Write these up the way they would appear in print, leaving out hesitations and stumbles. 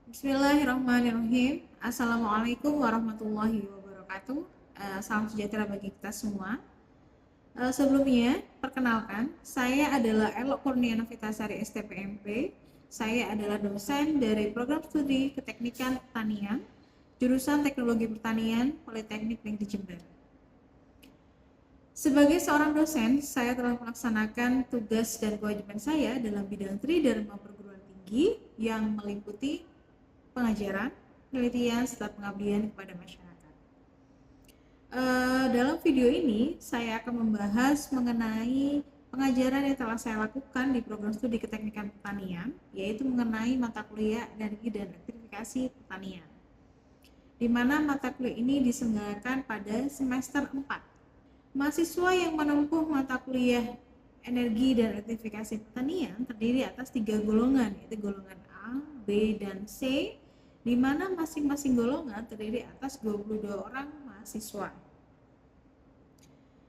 Bismillahirrahmanirrahim. Assalamualaikum warahmatullahi wabarakatuh. Salam sejahtera bagi kita semua. Sebelumnya, perkenalkan, saya adalah Elok Kurniana Vitasari STPMP. Saya adalah dosen dari program studi Keteknikan Pertanian, jurusan Teknologi Pertanian, Politeknik Negeri Jember. Sebagai seorang dosen, saya telah melaksanakan tugas dan kewajiban saya dalam bidang tridharma perguruan tinggi yang meliputi pengajaran, penelitian, serta pengabdian kepada masyarakat. Dalam video ini, saya akan membahas mengenai pengajaran yang telah saya lakukan di program studi Keteknikan Pertanian, yaitu mengenai mata kuliah energi dan elektrifikasi pertanian, di mana mata kuliah ini diselenggarakan pada semester 4. Mahasiswa yang menempuh mata kuliah energi dan elektrifikasi pertanian terdiri atas 3 golongan, yaitu golongan A, B, dan C, di mana masing-masing golongan terdiri atas 22 orang mahasiswa.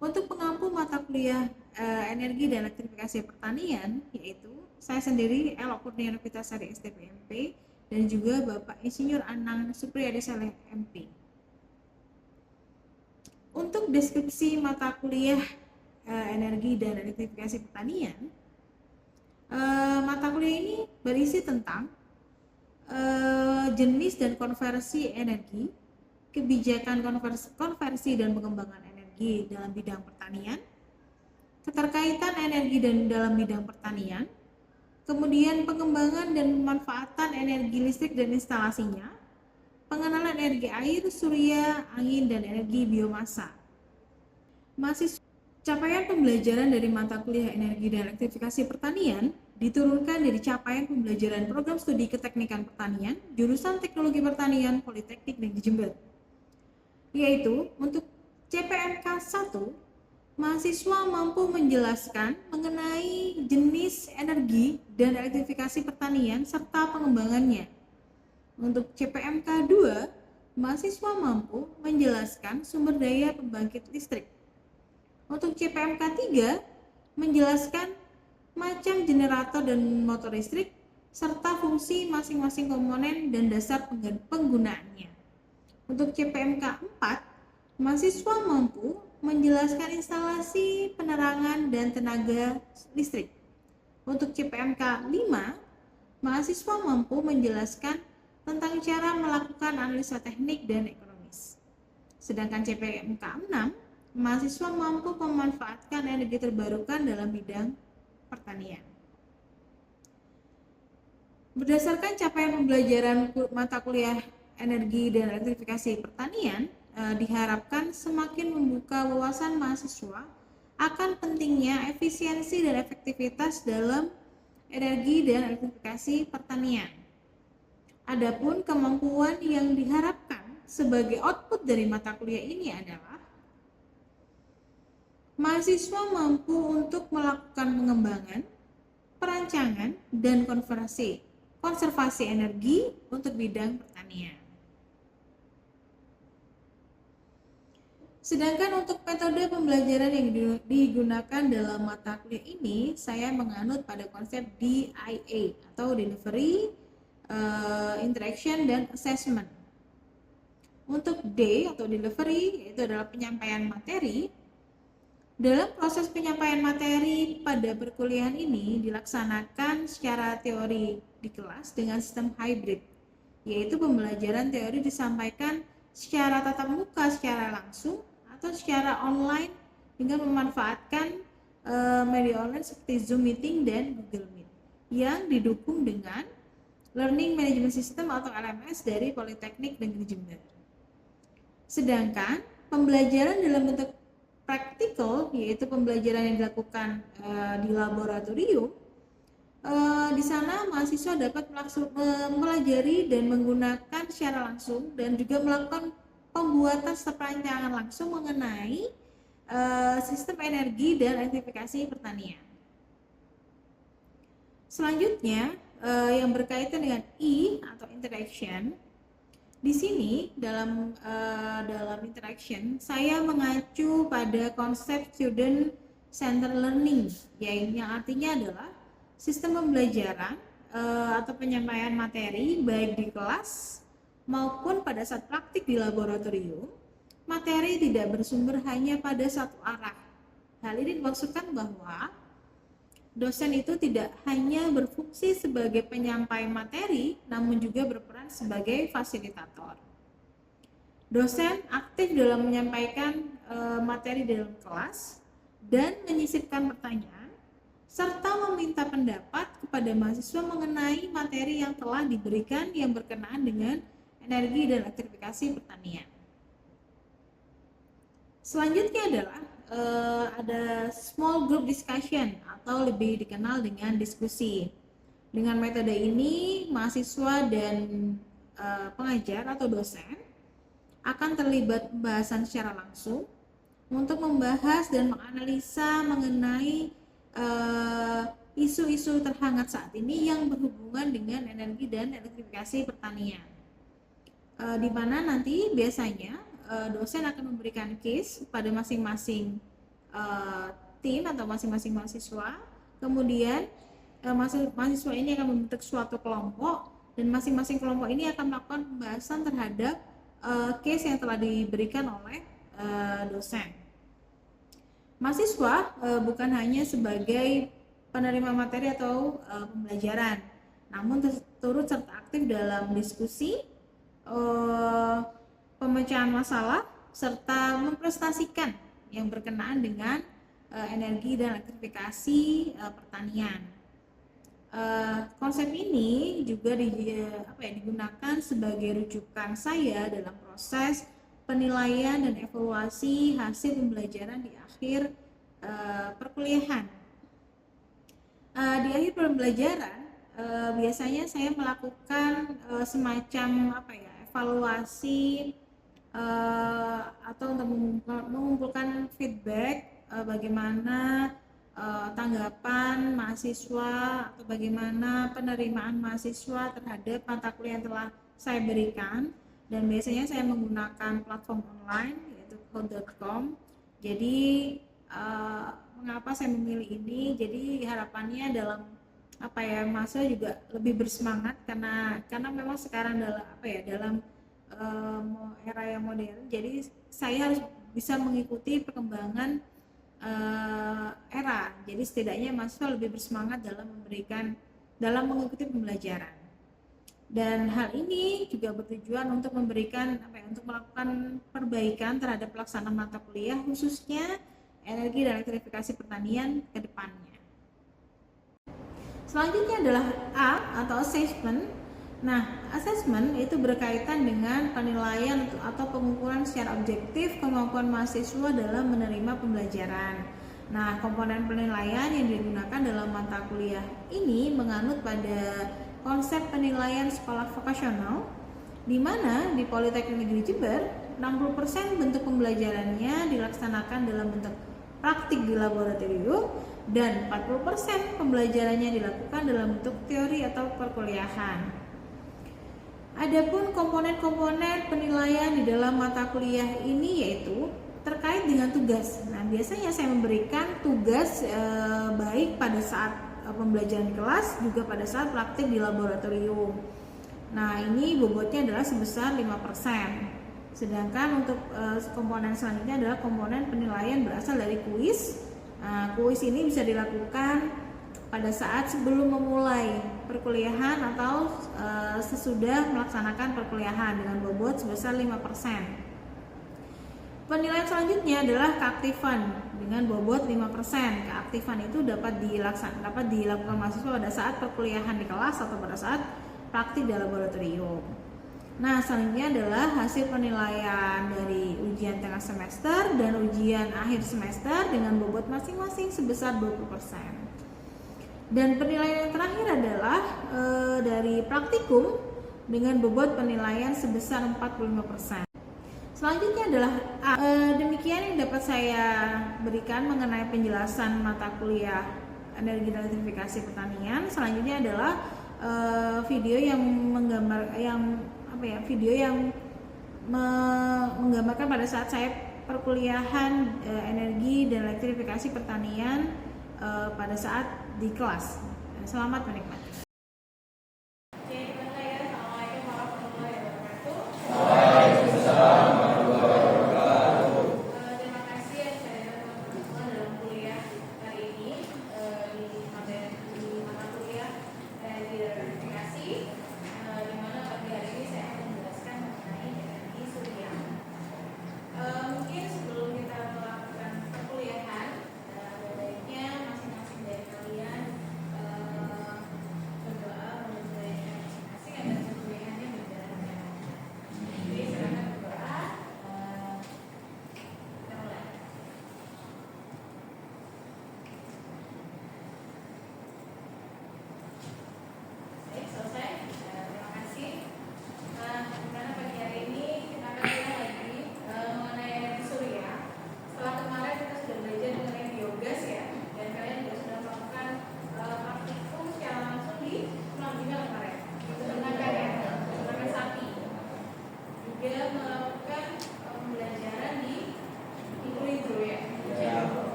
Untuk pengampu mata kuliah energi dan elektrifikasi pertanian, yaitu saya sendiri Elok Kurniana Vitasari STPMP dan juga Bapak Insinyur Anang Supriyadi Saleh MP. Untuk deskripsi mata kuliah energi dan elektrifikasi pertanian, mata kuliah ini berisi tentang jenis dan konversi energi, kebijakan konversi dan pengembangan energi dalam bidang pertanian, keterkaitan energi dan dalam bidang pertanian, kemudian pengembangan dan pemanfaatan energi listrik dan instalasinya, pengenalan energi air, surya, angin, dan energi biomasa. Capaian pembelajaran dari mata kuliah energi dan elektrifikasi pertanian diturunkan dari capaian pembelajaran program studi Keteknikan Pertanian, jurusan Teknologi Pertanian, Politeknik Negeri Jember. Yaitu, untuk CPNK 1, mahasiswa mampu menjelaskan mengenai jenis energi dan elektrifikasi pertanian serta pengembangannya. Untuk CPMK 2, mahasiswa mampu menjelaskan sumber daya pembangkit listrik. Untuk CPMK 3, menjelaskan macam generator dan motor listrik serta fungsi masing-masing komponen dan dasar penggunaannya. Untuk CPMK 4, mahasiswa mampu menjelaskan instalasi penerangan dan tenaga listrik. Untuk CPMK 5, mahasiswa mampu menjelaskan tentang cara melakukan analisa teknik dan ekonomis. Sedangkan CPMK 6, mahasiswa mampu memanfaatkan energi terbarukan dalam bidang pertanian. Berdasarkan capaian pembelajaran mata kuliah energi dan elektrifikasi pertanian, diharapkan semakin membuka wawasan mahasiswa akan pentingnya efisiensi dan efektivitas dalam energi dan elektrifikasi pertanian. Adapun kemampuan yang diharapkan sebagai output dari mata kuliah ini adalah mahasiswa mampu untuk melakukan pengembangan, perancangan, dan konservasi energi untuk bidang pertanian. Sedangkan untuk metode pembelajaran yang digunakan dalam mata kuliah ini, saya menganut pada konsep DIA atau Delivery, Interaction, dan Assessment. Untuk D atau Delivery, yaitu adalah penyampaian materi. Dalam proses penyampaian materi pada perkuliahan ini dilaksanakan secara teori di kelas dengan sistem hybrid, yaitu pembelajaran teori disampaikan secara tatap muka secara langsung atau secara online dengan memanfaatkan media online seperti Zoom Meeting dan Google Meet yang didukung dengan Learning Management System atau LMS dari Politeknik Negeri Jember. Sedangkan pembelajaran dalam bentuk praktikal, yaitu pembelajaran yang dilakukan di laboratorium, di sana mahasiswa dapat mempelajari dan menggunakan secara langsung dan juga melakukan pembuatan serta perancangan langsung mengenai sistem energi dan elektrifikasi pertanian. Selanjutnya, yang berkaitan dengan I atau interaction. Di sini dalam interaction saya mengacu pada konsep student center learning, yang artinya adalah sistem pembelajaran atau penyampaian materi baik di kelas maupun pada saat praktik di laboratorium, materi tidak bersumber hanya pada satu arah. Hal ini dimaksudkan bahwa dosen itu tidak hanya berfungsi sebagai penyampai materi, namun juga berperan sebagai fasilitator. Dosen aktif dalam menyampaikan materi dalam kelas dan menyisipkan pertanyaan, serta meminta pendapat kepada mahasiswa mengenai materi yang telah diberikan yang berkenaan dengan energi dan elektrifikasi pertanian. Selanjutnya adalah ada small group discussion atau lebih dikenal dengan diskusi. Dengan metode ini, mahasiswa dan pengajar atau dosen akan terlibat pembahasan secara langsung untuk membahas dan menganalisa mengenai isu-isu terhangat saat ini yang berhubungan dengan energi dan elektrifikasi pertanian. Di mana nanti biasanya dosen akan memberikan case pada masing-masing tim atau masing-masing mahasiswa. Kemudian mahasiswa ini akan membentuk suatu kelompok dan masing-masing kelompok ini akan melakukan pembahasan terhadap case yang telah diberikan oleh dosen. Mahasiswa bukan hanya sebagai penerima materi atau pembelajaran, namun turut serta aktif dalam diskusi, pemecahan masalah, serta memprestasikan yang berkenaan dengan energi dan elektrifikasi pertanian. Konsep ini juga digunakan sebagai rujukan saya dalam proses penilaian dan evaluasi hasil pembelajaran di akhir perkuliahan. Di akhir pembelajaran biasanya saya melakukan semacam evaluasi atau untuk mengumpulkan feedback bagaimana tanggapan mahasiswa atau bagaimana penerimaan mahasiswa terhadap mata kuliah yang telah saya berikan, dan biasanya saya menggunakan platform online yaitu code.com. Jadi mengapa saya memilih ini? Jadi harapannya dalam mahasiswa juga lebih bersemangat karena memang sekarang dalam era yang modern. Jadi saya harus bisa mengikuti perkembangan era. Jadi setidaknya mahasiswa lebih bersemangat dalam mengikuti pembelajaran. Dan hal ini juga bertujuan untuk untuk melakukan perbaikan terhadap pelaksanaan mata kuliah khususnya energi dan elektrifikasi pertanian ke depannya. Selanjutnya adalah A atau assessment. Nah, assessment itu berkaitan dengan penilaian atau pengukuran secara objektif kemampuan mahasiswa dalam menerima pembelajaran. Nah, komponen penilaian yang digunakan dalam mata kuliah ini menganut pada konsep penilaian sekolah vokasional, di mana di Politeknik Negeri Jember 60% bentuk pembelajarannya dilaksanakan dalam bentuk praktik di laboratorium dan 40% pembelajarannya dilakukan dalam bentuk teori atau perkuliahan. Adapun komponen-komponen penilaian di dalam mata kuliah ini yaitu terkait dengan tugas. Nah, biasanya saya memberikan tugas baik pada saat pembelajaran di kelas juga pada saat praktik di laboratorium. Nah, ini bobotnya adalah sebesar 5%. Sedangkan untuk komponen selanjutnya adalah komponen penilaian berasal dari kuis. Kuis ini bisa dilakukan pada saat sebelum memulai perkuliahan atau sesudah melaksanakan perkuliahan dengan bobot sebesar 5%. Penilaian selanjutnya adalah keaktifan dengan bobot 5%. Keaktifan itu dapat dilakukan mahasiswa pada saat perkuliahan di kelas atau pada saat praktik di laboratorium. Nah, selanjutnya adalah hasil penilaian dari ujian tengah semester dan ujian akhir semester dengan bobot masing-masing sebesar 20%. Dan penilaian yang terakhir adalah dari praktikum dengan bobot penilaian sebesar 45%. Selanjutnya adalah demikian yang dapat saya berikan mengenai penjelasan mata kuliah energi dan elektrifikasi pertanian. Selanjutnya adalah video yang menggambarkan pada saat saya perkuliahan energi dan elektrifikasi pertanian pada saat di kelas. Selamat menikmati.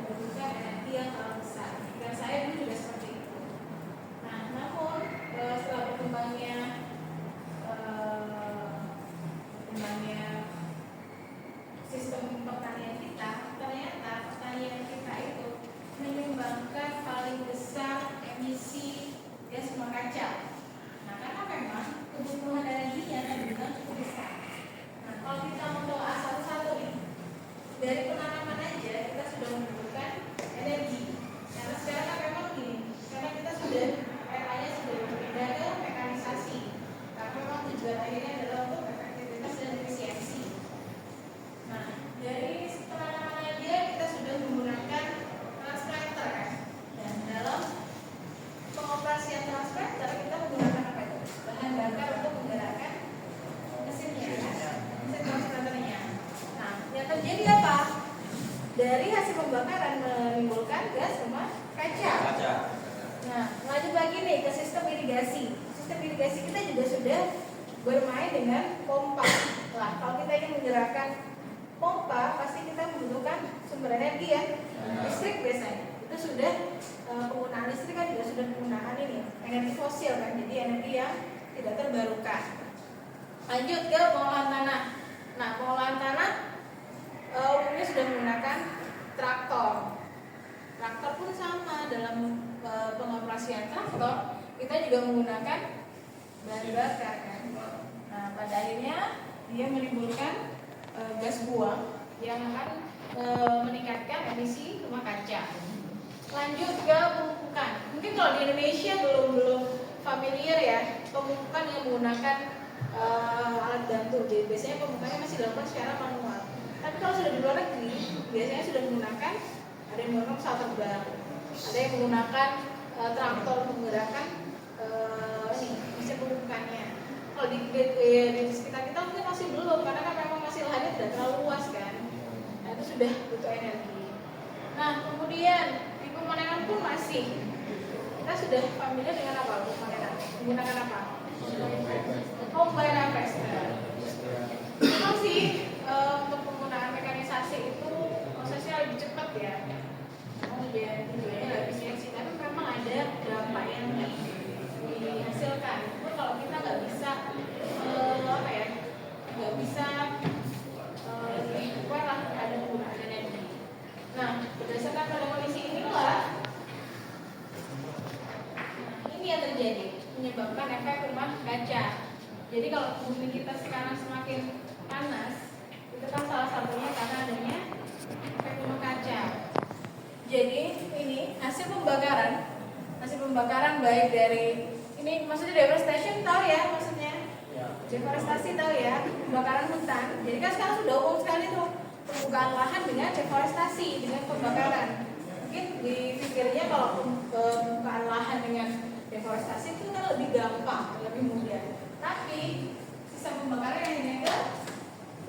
membutuhkan energi yang terlalu besar. Dan saya dulu juga seperti itu. Nah, namun setelah berkembangnya sistem pertanian kita, ternyata pertanian kita itu menyumbangkan paling besar emisi gas rumah kaca. Nah, karena memang kebutuhan energinya terbilang cukup besar. Nah, kalau kita menelaah satu-satu nih, dari penanaman aja kita sudah membutuhkan energi. Karena sekarang kan memang gini, karena kita sudah era-nya sudah berpindah ke mekanisasi. Karena memang tujuan akhirnya adalah untuk efektivitas dan efisiensi. Nah, dari penanaman aja kita sudah menggunakan transplanter kan. Dan dalam pengoperasian transplanter kita menggunakan apa itu? Bahan bakar untuk menggerakkan mesinnya kan? Mesin transplanternya. Nah, yang terjadi apa? Dari hasil pembakaran menimbulkan gas rumah kaca. Nah, lanjut lagi nih ke sistem irigasi. Sistem irigasi kita juga sudah bermain dengan pompa. Nah, kalau kita ingin menggerakkan pompa, pasti kita membutuhkan sumber energi ya, listrik biasanya. Itu sudah penggunaan listrik kan juga sudah penggunaan ini energi fosil kan, jadi energi yang tidak terbarukan. Lanjut ke pengolahan tanah. Nah, pengolahan tanah umumnya sudah menggunakan traktor. Traktor pun sama, dalam pengoperasian traktor kita juga menggunakan bahan bakar kan. Nah, pada akhirnya dia menimbulkan gas buang yang akan meningkatkan emisi rumah kaca. Lanjut ke pemupukan. Mungkin kalau di Indonesia belum familiar ya, pemupukan yang menggunakan alat bantu. Jadi biasanya pemupukannya masih dilakukan secara manual. Tapi kalau sudah di luar negeri, biasanya sudah menggunakan, ada yang menggunakan pesawat terbang, ada yang menggunakan traktor untuk menggerakkan mesin pemupukannya. Kalau di sekitar kita mungkin masih belum, karena kan memang masih lahannya tidak terlalu luas kan. Nah, itu sudah butuh energi. Nah, kemudian di pemanenan pun masih. Kita sudah familiar dengan apa untuk pemanenan? Menggunakan apa? Combine harvester. Memang sih untuk penggunaan mekanisasi itu prosesnya lebih cepat ya. Kemudian tujuannya lebih efisiensi, tapi memang ada berapa yang dihasilkan. Kalau kita nggak bisa nggak bisa dibuat lah ada penggunaan energi. Nah, berdasarkan pada kondisi inilah ini yang terjadi, menyebabkan efek rumah kaca. Jadi kalau bumi kita sekarang semakin panas, itu kan salah satunya karena adanya efek rumah kaca. Jadi ini hasil pembakaran baik dari ini maksudnya deforestation tahu ya maksudnya? Deforestasi tahu ya, pembakaran hutan. Jadi kan sekarang sudah umum sekali tuh pembukaan lahan dengan deforestasi, dengan pembakaran. Mungkin dipikirnya kalau pembukaan lahan dengan deforestasi itu kan lebih gampang, lebih mudah. Tapi sistem pembakaran yang ini ke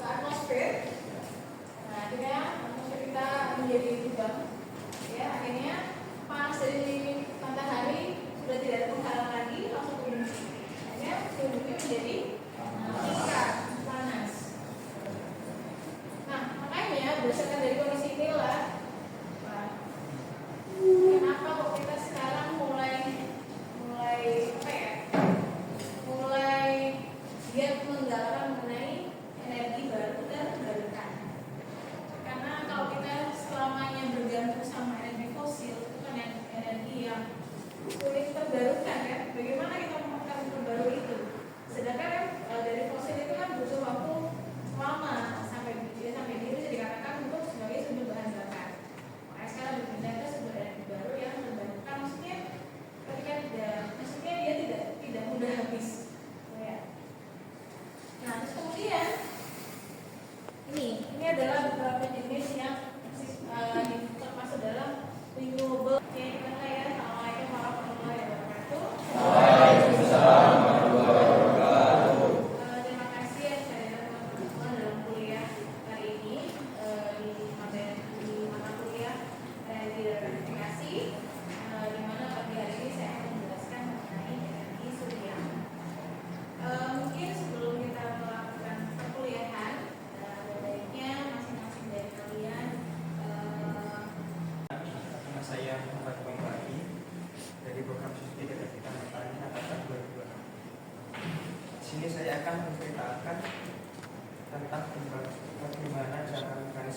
atmosfer. Nah, akhirnya atmosfer kita menjadi lubang. Ya, akhirnya panas dari matahari sudah tidak ada penghalang lagi, langsung ke bumi. Akhirnya bumi menjadi meningkat panas. Nah, makanya berdasarkan dari kondisi inilah, kenapa kok kita sekarang mulai giat menggalakkan mengenai energi baru terbarukan. Karena kalau kita selamanya bergantung sama energi fosil, itu kan energi yang sulit terbarukan ya. Bagaimana kita memakan terbaru itu? Sedangkan dari fosil itu kan butuh waktu lama sampai dia bisa dikatakan untuk sebagai sumber bahan bakar. Makanya sekarang berpindah ke sumber energi baru yang terbarukan. Maksudnya dia tidak mudah habis. Ya. Nah, terus kemudian ini adalah beberapa jenis yang termasuk dalam renewable. Oke, gimana ya? Assalamualaikum warahmatullahi wabarakatuh. Waalaikumsalam warahmatullahi wabarakatuh. Terima kasih ya saya teman-teman dalam kuliah hari ini di mata kuliah energi dan verifikasi, di mana pagi hari ini saya akan menjelaskan mengenai energi surya. Mungkin sebelum kita melakukan perkuliahan, baiknya masing-masing dari kalian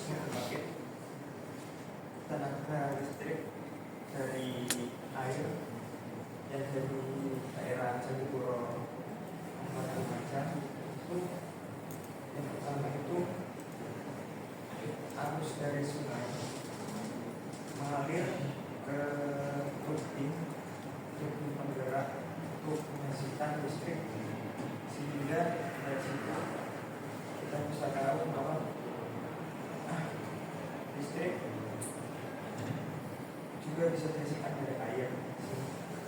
megawatt pembangkit tenaga listrik dari air yang dari daerah Candipuro Kabupaten Lumajang. Itu yang pertama itu arus dari sungai mengalir ke turbin penggerak untuk menghasilkan listrik, sehingga dari situ kita bisa tahu bahwa listrik juga bisa dihasilkan dari air.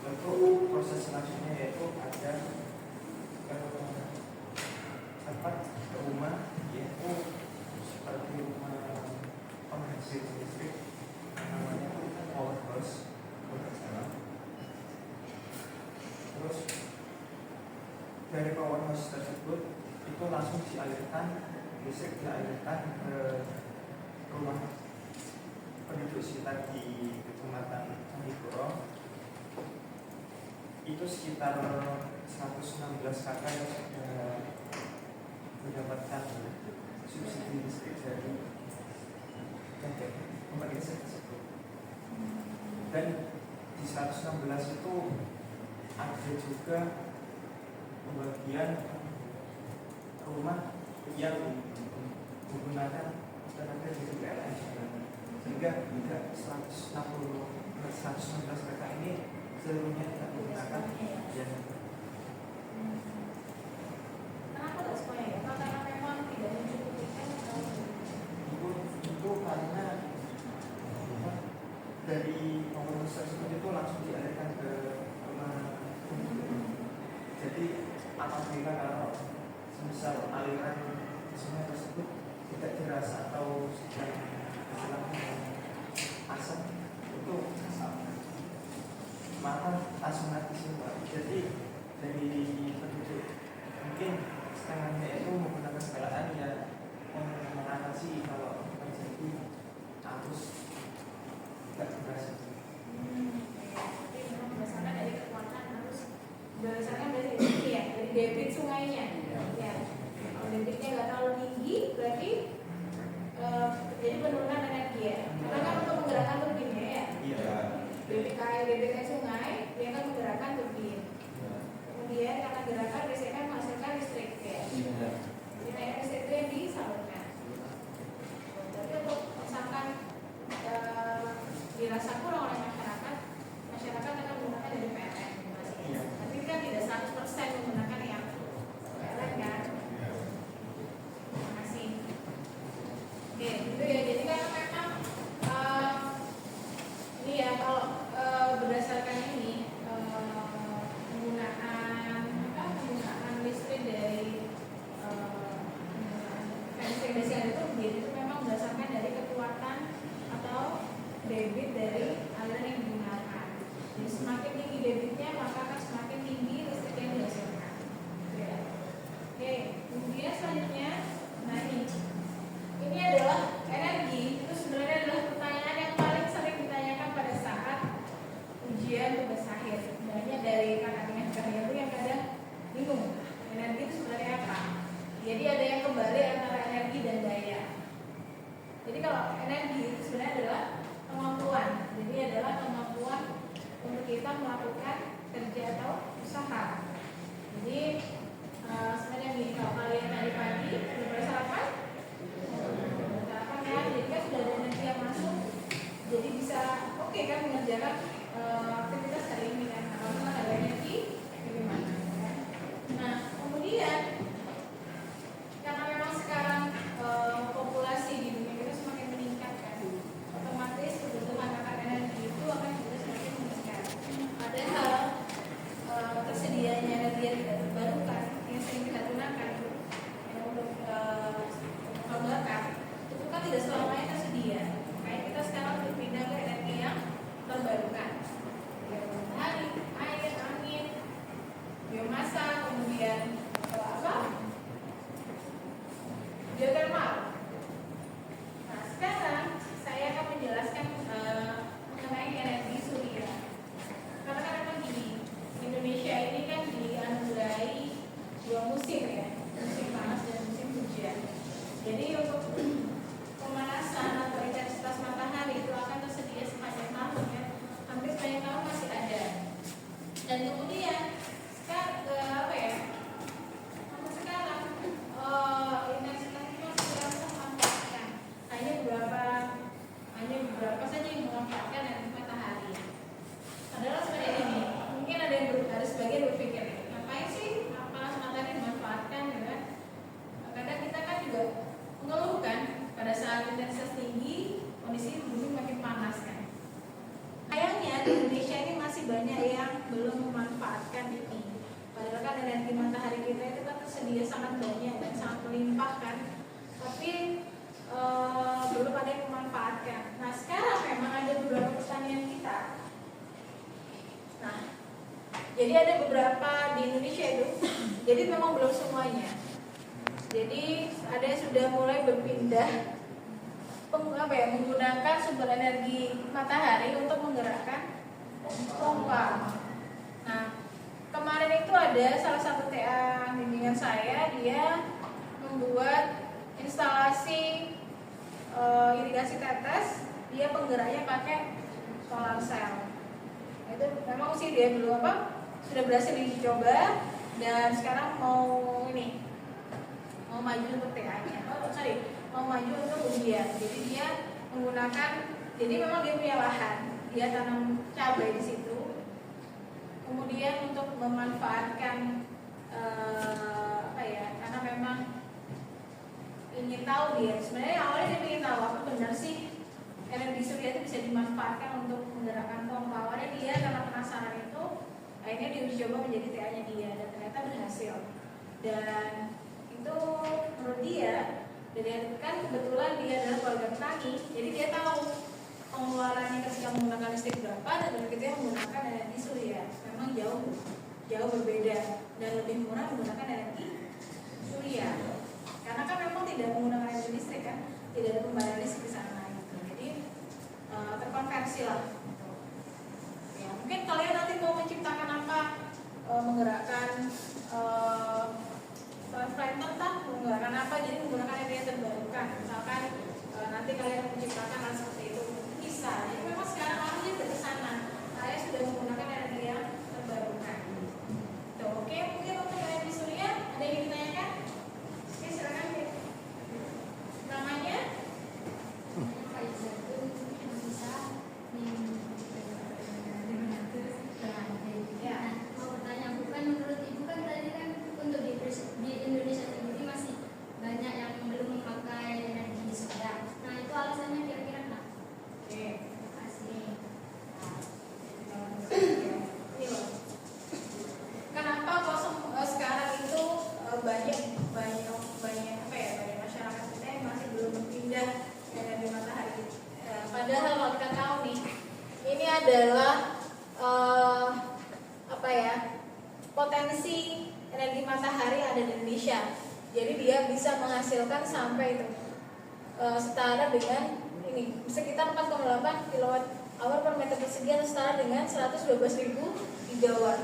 Untuk proses selanjutnya yaitu ada tempat rumah, yaitu seperti rumah penghasil listrik namanya powerhouse. Terus dari powerhouse tersebut itu langsung listrik dialirkan ke rumah penduduk sekitar di Kecamatan Candipuro. Itu sekitar 116 kakak yang sudah mendapatkan subsidi listrik dari pembangkit tersebut. Dan di 116 itu ada juga pembagian rumah yang menggunakan tenaga listrik PLN, sehingga tidak 116 kakak ini seluruhnya tidak menggunakan yang Kenapa tak semuanya ya? Karena memang tidak mencukupikan atau itu karena dari pengurus tersebut itu langsung dialihkan ke rumah. Jadi apabila kalau semisal aliran sungai tersebut tidak deras atau sedang asam, itu maka langsung mati semua. Jadi dari penduduk mungkin setengahnya itu menggunakan PLN ya, mengatasi kalau terjadi arus tidak deras. Jadi memang berdasarkan dari kekuatan harus berdasarkan dari ini ya, dari debit sungainya. Ya. Kalau debitnya nggak terlalu tinggi, berarti jadi penurunan energi ya. Karena kan untuk menggerakkan turbinnya ya. Iya. Debit air sungai dia akan menggerakkan turbin. Kemudian karena gerakan listrik kan menghasilkan listrik ya. Jadi air listrik itu yang disalurkan. Tapi untuk misalkan dirasa kurang oleh masyarakat akan menggunakan dari PLN. Tapi kan tidak 100% menggunakan yang PLN kan. Terima kasih. Oke, gitu ya. Jadi kan memang ini ya kalau berdasarkan ini penggunaan listrik dari listrik dari turbin itu memang berdasarkan dari kekuatan atau debit dari aliran yang digunakan. Jadi semakin tinggi debitnya maka akan semakin tinggi listrik yang dihasilkan. Ya. Oke, kemudian selanjutnya, nah ini adalah energi. Itu sebenarnya adalah pertanyaan yang paling sering ditanyakan pada saat ujian tugas akhir. Sebenarnya dari kakak-kakak sekalian itu yang kadang bingung, energi itu sebenarnya apa? Jadi ada yang kembali antara energi dan daya. Jadi kalau energi itu sebenarnya adalah kemampuan. Jadi adalah kemampuan untuk kita melakukan kerja atau usaha. Jadi sebenarnya nih, kalau kalian tadi pagi sudah sarapan? Sarapan ya, jadi kan sudah ada energi yang masuk. Jadi bisa oke kan mengerjakan aktivitas hari ini kan. Kalau memang ada energi, bagaimana? Nah, kemudian karena memang sekarang populasi di dunia kita semakin meningkat kan, otomatis kebutuhan akan energi itu akan juga semakin meningkat. Padahal tersedianya energi yang tidak terbarukan yang sering kita gunakan untuk bakar itu kan tidak selamanya tersedia. Makanya kita sekarang berpindah ke energi yang terbarukan. Matahari, air, angin, biomasa, kemudian geotermal. Nah, sekarang saya akan menjelaskan mengenai energi surya. Karena kan memang gini, Indonesia ini kan dianugerahi 2 musim ya, musim panas dan musim hujan. Jadi untuk pemanasan energi matahari kita itu kan tersedia sangat banyak dan sangat melimpah kan, tapi belum ada yang memanfaatkan. Nah sekarang memang ada beberapa pertanian kita. Nah jadi ada beberapa di Indonesia itu, jadi memang belum semuanya. Jadi ada yang sudah mulai berpindah menggunakan sumber energi matahari untuk menggerakkan pompa. Nah kemarin itu ada salah satu TA bimbingan saya, dia membuat instalasi irigasi tetes, dia penggeraknya pakai solar cell. Itu memang sih dia belum sudah berhasil dicoba dan sekarang mau maju untuk TA-nya. Mau maju untuk ujian. Jadi dia menggunakan, jadi memang dia punya lahan, dia tanam cabai di situ. Kemudian untuk memanfaatkan karena memang ingin tahu dia. Sebenarnya awalnya dia ingin tahu apa benar sih energi surya itu bisa dimanfaatkan untuk menggerakkan pompa. Awalnya dia karena penasaran itu, akhirnya diuji coba menjadi TA-nya dia dan ternyata berhasil. Dan itu menurut dia, dan kan kebetulan dia adalah keluarga petani, jadi dia tahu pengeluarannya ketika menggunakan listrik berapa dan begitu yang menggunakan energi surya memang jauh berbeda dan lebih murah menggunakan energi surya karena kan memang tidak menggunakan energi listrik kan, tidak ada pembayaran listrik di sana gitu. Jadi terkonversi lah gitu. Ya, mungkin kalian nanti mau menciptakan apa, menggerakkan planter menggunakan apa, jadi menggunakan energi terbarukan. Misalkan nanti kalian menciptakan hal seperti itu bisa. Jadi memang sekarang harusnya dari sana. Saya sudah menggunakan energi yang terbarukan. Tuh, oke, mungkin untuk energi surya ada yang ditanyakan? Oke, silakan. Namanya? Di Indonesia sendiri masih banyak yang belum memakai energi surya. Nah itu alasannya kira-kira apa? Oke, Terima kasih. Kenapa kok sekarang itu banyak masyarakat kita yang masih belum berpindah ke energi matahari? Padahal kalau kita tahu nih, ini adalah potensi energi matahari ada di Indonesia. Jadi dia bisa menghasilkan sampai itu setara dengan ini sekitar 4,8 kWh per meter persegi atau setara dengan 112.000 gigawatt.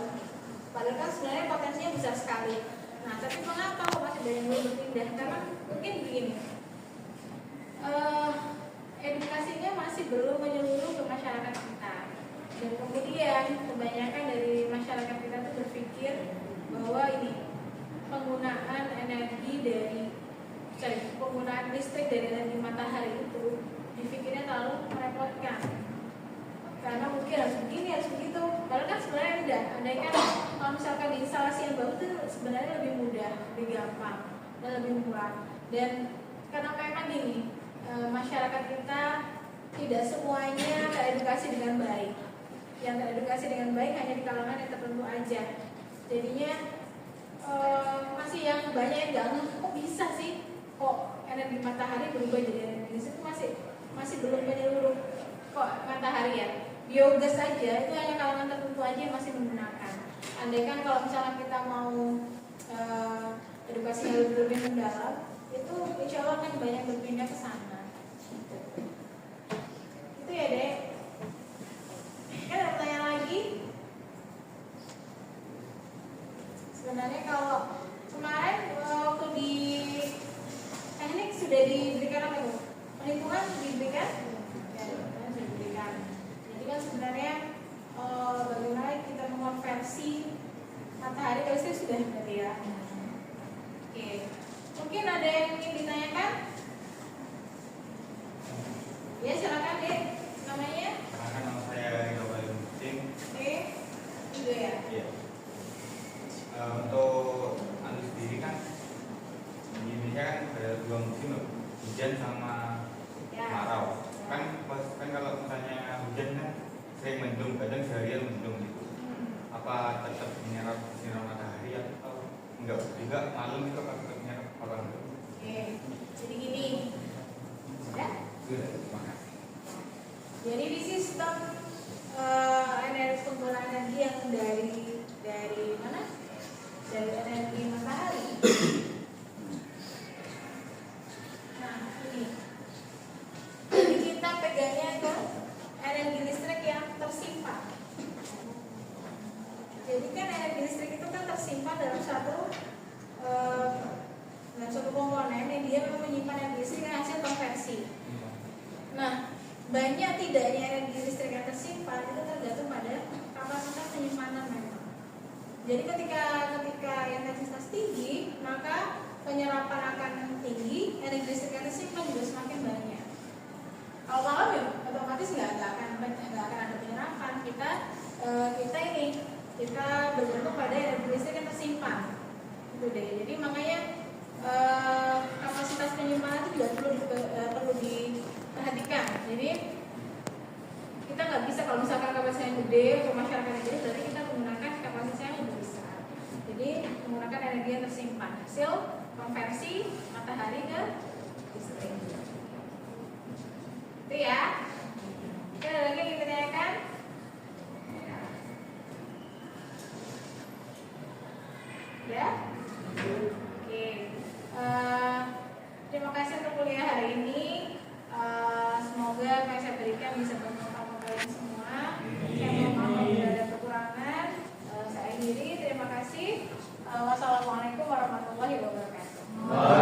Padahal kan sebenarnya potensinya besar sekali. Nah, tapi mengapa kok masih banyak yang berpindah? Karena mungkin begini, edukasinya masih belum menyeluruh ke masyarakat kita. Dan kemudian kebanyakan dari masyarakat kita tuh berpikir bahwa ini penggunaan listrik dari energi matahari itu dipikirnya terlalu merepotkan karena mungkin harus begini harus begitu, padahal kan sebenarnya tidak. Andai kan kalau misalkan di instalasi yang bagus itu sebenarnya lebih mudah, lebih gampang dan lebih murah. Dan karena memang gini, masyarakat kita tidak semuanya teredukasi dengan baik. Yang teredukasi dengan baik hanya di kalangan yang tertentu aja. Jadinya masih yang banyak yang nggak ngerti kok bisa sih kok energi matahari berubah jadi energi listrik, masih belum menyeluruh kok matahari ya. Biogas saja itu hanya kalangan tertentu aja yang masih menggunakan. Andai kan kalau misalnya kita mau edukasi yang lebih mendalam, itu insya Allah akan banyak berpindah ke sana. Itu ya Dek. Kan ada pertanyaan lagi? Sebenarnya kalau kemarin waktu di teknik sudah diberikan apa Bu? Perhitungan diberikan? Ya, sudah diberikan. Jadi kan sebenarnya bagaimana kita mengonversi matahari ke listrik sudah berarti ya. Oke, mungkin ada yang ingin ditanyakan? Ya silakan Dek. Namanya? Nama saya Rino Bayu Musim. Oke, juga ya. Iya. Untuk anu sendiri kan di Indonesia kan ada dua musim loh, hujan sama kemarau. Kan kalau misalnya hujan kan sering mendung, kadang seharian mendung gitu. Apa tetap menyerap sinar matahari atau enggak juga malam itu aktivitasnya apa enggak? Oke, jadi gini, ya. Sudah, terima kasih. Jadi di sistem energi penggunaan energi yang dari mana? Dari energi matahari. Nah, ini. Jadi kita pegangnya ke energi listrik yang tersimpan. Jadi kan energi listrik itu kan tersimpan dalam satu komponen yang dia memang menyimpan energi listrik yang hasil konversi. Nah, banyak tidaknya energi listrik yang tersimpan itu tergantung pada kapasitas penyimpanan memang. Jadi ketika intensitas tinggi, maka penyerapan akan tinggi, energi listrik yang tersimpan juga semakin banyak. Kalau malam ya otomatis nggak akan ada penyerapan. Kita bergantung pada energi listrik yang tersimpan. Itu deh. Jadi makanya kapasitas penyimpanan itu juga perlu diperhatikan. Jadi kita nggak bisa kalau misalkan kapasitas yang gede untuk masyarakat yang gede, berarti kita menggunakan kapasitas yang lebih besar. Jadi menggunakan energi yang tersimpan hasil konversi matahari ke listrik. Itu ya. Oke, ada lagi yang ditanyakan? Ya. Oke. Terima kasih untuk kuliah hari ini. Semoga apa yang saya berikan bisa bermanfaat untuk kalian semua. Saya mohon maaf bila ada kekurangan. Saya akhiri. Terima kasih. Wassalamualaikum warahmatullahi wabarakatuh.